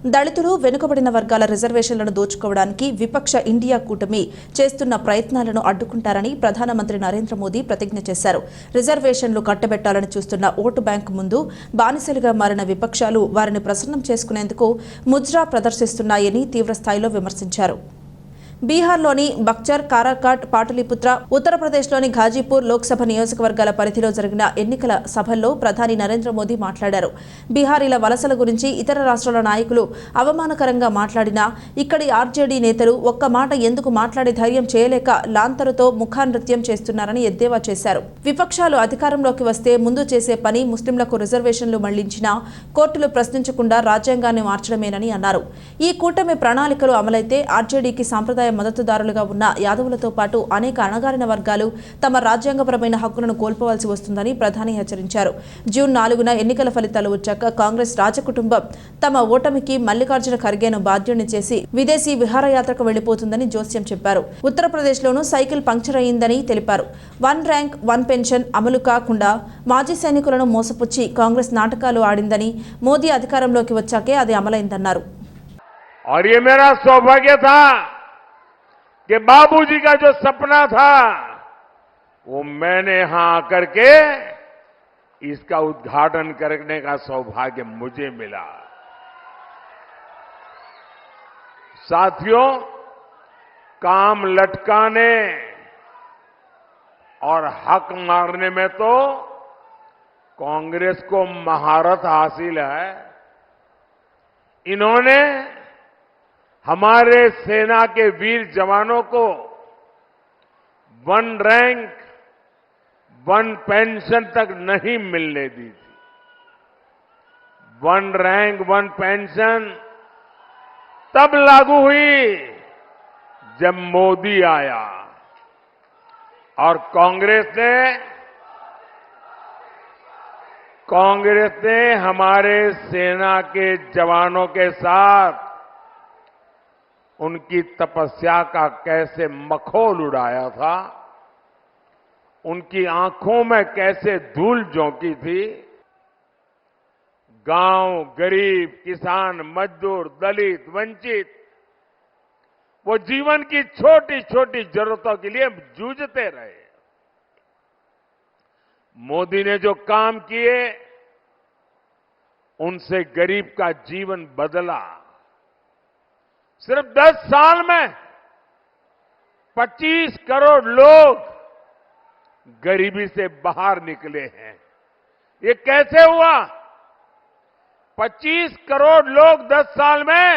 దళితులు వెనుకబడిన వర్గాల రిజర్వేషన్లను దోచుకోవడానికి విపక్ష ఇండియా కూటమి చేస్తున్న ప్రయత్నాలను అడ్డుకుంటారని ప్రధానమంత్రి నరేంద్ర మోదీ ప్రతిజ్ఞ చేశారు. రిజర్వేషన్లు కట్టబెట్టాలని చూస్తున్న ఓటు బ్యాంకు ముందు బానిసలుగా మారిన విపక్షాలు వారిని ప్రసన్నం చేసుకునేందుకు ముజ్రా ప్రదర్శిస్తున్నాయని తీవ్రస్థాయిలో విమర్శించారు. బీహార్లోని బక్చర్, కారాకాట్, పాటలీపుత్ర, ఉత్తరప్రదేశ్లోని ఘాజీపూర్ లోక్సభ నియోజకవర్గాల పరిధిలో జరిగిన ఎన్నికల సభల్లో ప్రధాని నరేంద్ర మోదీ మాట్లాడారు. బీహారీల వలసల గురించి ఇతర రాష్ట్రాల నాయకులు అవమానకరంగా మాట్లాడినా ఇక్కడి ఆర్జేడీ నేతలు ఒక్క మాట ఎందుకు మాట్లాడే ధైర్యం చేయలేక లాంతరుతో ముఖానృత్యం చేస్తున్నారని ఎద్దేవా చేశారు. విపక్షాలు అధికారంలోకి వస్తే ముందు చేసే పని ముస్లింలకు రిజర్వేషన్లు మళ్లించినా కోర్టులు ప్రశ్నించకుండా రాజ్యాంగాన్ని మార్చడమేనని అన్నారు. ఈ కూటమి ప్రణాళికలు అమలైతే ఆర్జేడీకి సాంప్రదాయ మద్దతుదారులుగా ఉన్న యాదవులతో పాటు అనేక అణగారిన వర్గాలు తమ రాజ్యాంగపరమైన హక్కులను కోల్పోవాల్సి వస్తుందని ప్రధాని హెచ్చరించారు. జూన్ 4న ఎన్నికల ఫలితాలు వచ్చాక కాంగ్రెస్ రాజకుటుంబం తమ ఓటమికి మల్లికార్జున ఖర్గేను బాధ్యుడిని చేసి విదేశీ విహారయాత్రకు వెళ్లిపోతుందని జోస్యం చెప్పారు. ఉత్తరప్రదేశ్లోనూ సైకిల్ పంక్చర్ అయిందని తెలిపారు. 1 ర్యాంక్ 1 పెన్షన్ అమలు కాకుండా మాజీ సైనికులను మోసపుచ్చి కాంగ్రెస్ నాటకాలు ఆడిందని, మోదీ అధికారంలోకి వచ్చాకే అది అమలైందన్నారు. कि बाबूजी का जो सपना था वो मैंने यहां आकर के इसका उद्घाटन करने का सौभाग्य मुझे मिला। साथियों, काम लटकाने और हक मारने में तो कांग्रेस को महारत हासिल है। इन्होंने हमारे सेना के वीर जवानों को 1 रैंक 1 पेंशन तक नहीं मिलने दी थी। 1 रैंक 1 पेंशन तब लागू हुई जब मोदी आया और कांग्रेस ने हमारे सेना के जवानों के साथ उनकी तपस्या का कैसे मखौल उड़ाया था, उनकी आंखों में कैसे धूल झोंकी थी। गांव, गरीब, किसान, मजदूर, दलित, वंचित वो जीवन की छोटी छोटी जरूरतों के लिए जूझते रहे। मोदी ने जो काम किए उनसे गरीब का जीवन बदला। सिर्फ 10 साल में 25 करोड़ लोग गरीबी से बाहर निकले हैं। ये कैसे हुआ? 25 करोड़ लोग 10 साल में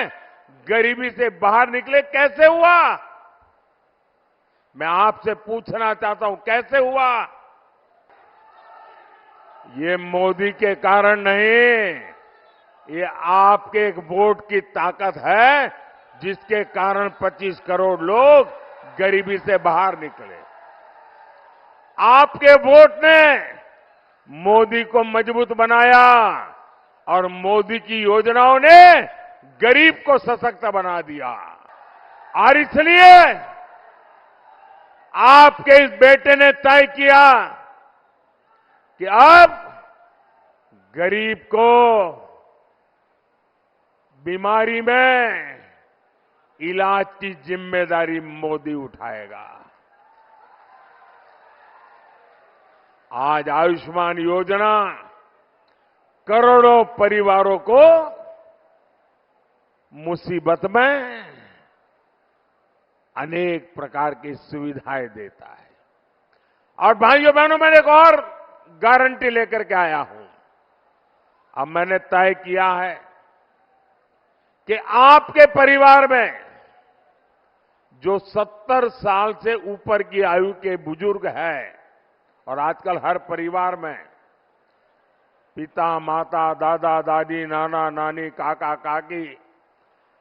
गरीबी से बाहर निकले, कैसे हुआ? मैं आपसे पूछना चाहता हूं, कैसे हुआ? ये मोदी के कारण नहीं, ये आपके एक वोट की ताकत है जिसके कारण 25 करोड़ लोग गरीबी से बाहर निकले। आपके वोट ने मोदी को मजबूत बनाया और मोदी की योजनाओं ने गरीब को सशक्त बना दिया। और इसलिए आपके इस बेटे ने तय किया कि अब गरीब को बीमारी में इलाज की जिम्मेदारी मोदी उठाएगा। आज आयुष्मान योजना करोड़ों परिवारों को मुसीबत में अनेक प्रकार की सुविधाएं देता है। और भाइयों बहनों, मैंने एक और गारंटी लेकर के आया हूं। अब मैंने तय किया है कि आपके परिवार में जो 70 साल से ऊपर की आयु के बुजुर्ग हैं, और आजकल हर परिवार में पिता, माता, दादा, दादी, नाना, नानी, काका, काकी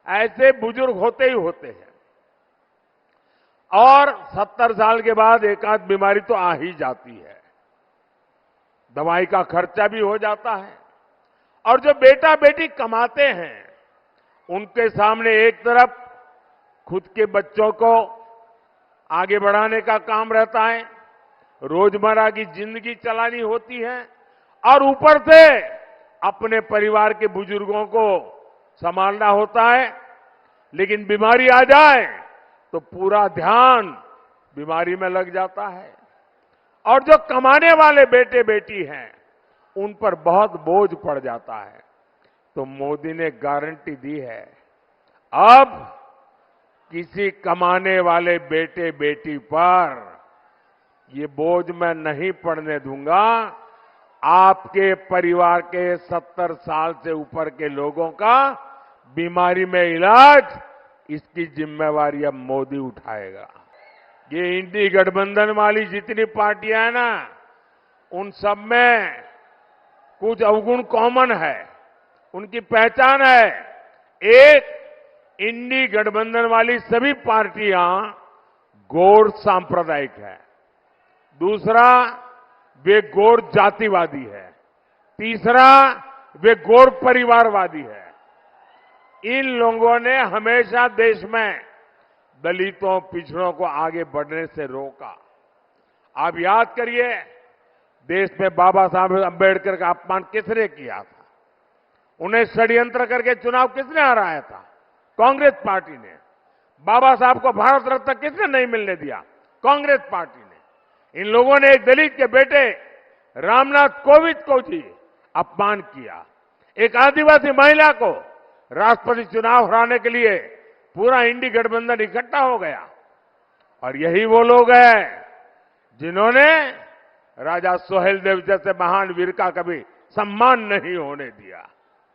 ऐसे बुजुर्ग होते ही होते हैं। और 70 साल के बाद एक आध बीमारी तो आ ही जाती है, दवाई का खर्चा भी हो जाता है। और जो बेटा बेटी कमाते हैं उनके सामने एक तरफ खुद के बच्चों को आगे बढ़ाने का काम रहता है, रोजमर्रा की जिंदगी चलानी होती है, और ऊपर से अपने परिवार के बुजुर्गों को संभालना होता है, लेकिन बीमारी आ जाए तो पूरा ध्यान बीमारी में लग जाता है। और जो कमाने वाले बेटे बेटी हैं, उन पर बहुत बोझ पड़ जाता है। तो मोदी ने गारंटी दी है, अब किसी कमाने वाले बेटे बेटी पर ये बोझ मैं नहीं पड़ने दूंगा। आपके परिवार के 70 साल से ऊपर के लोगों का बीमारी में इलाज, इसकी जिम्मेवारी अब मोदी उठाएगा। ये इंडी गठबंधन वाली जितनी पार्टियां हैं ना, उन सब में कुछ अवगुण कॉमन है, उनकी पहचान है। एक, इंडी गठबंधन वाली सभी पार्टियां गौर सांप्रदायिक है। दूसरा, वे गौर जातिवादी है। तीसरा, वे गौर परिवारवादी है। इन लोगों ने हमेशा देश में दलितों, पिछड़ों को आगे बढ़ने से रोका। आप याद करिए, देश में बाबा साहब अंबेडकर का अपमान किसने किया था? उन्हें षड्यंत्र करके चुनाव किसने हराया था? कांग्रेस पार्टी ने। बाबा साहब को भारत रत्न किसने नहीं मिलने दिया? कांग्रेस पार्टी ने। इन लोगों ने एक दलित के बेटे रामनाथ कोविंद को जी अपमान किया। एक आदिवासी महिला को राष्ट्रपति चुनाव हराने के लिए पूरा इंडी गठबंधन इकट्ठा हो गया। और यही वो लोग हैं जिन्होंने राजा सोहेलदेव जैसे महान वीर का कभी सम्मान नहीं होने दिया।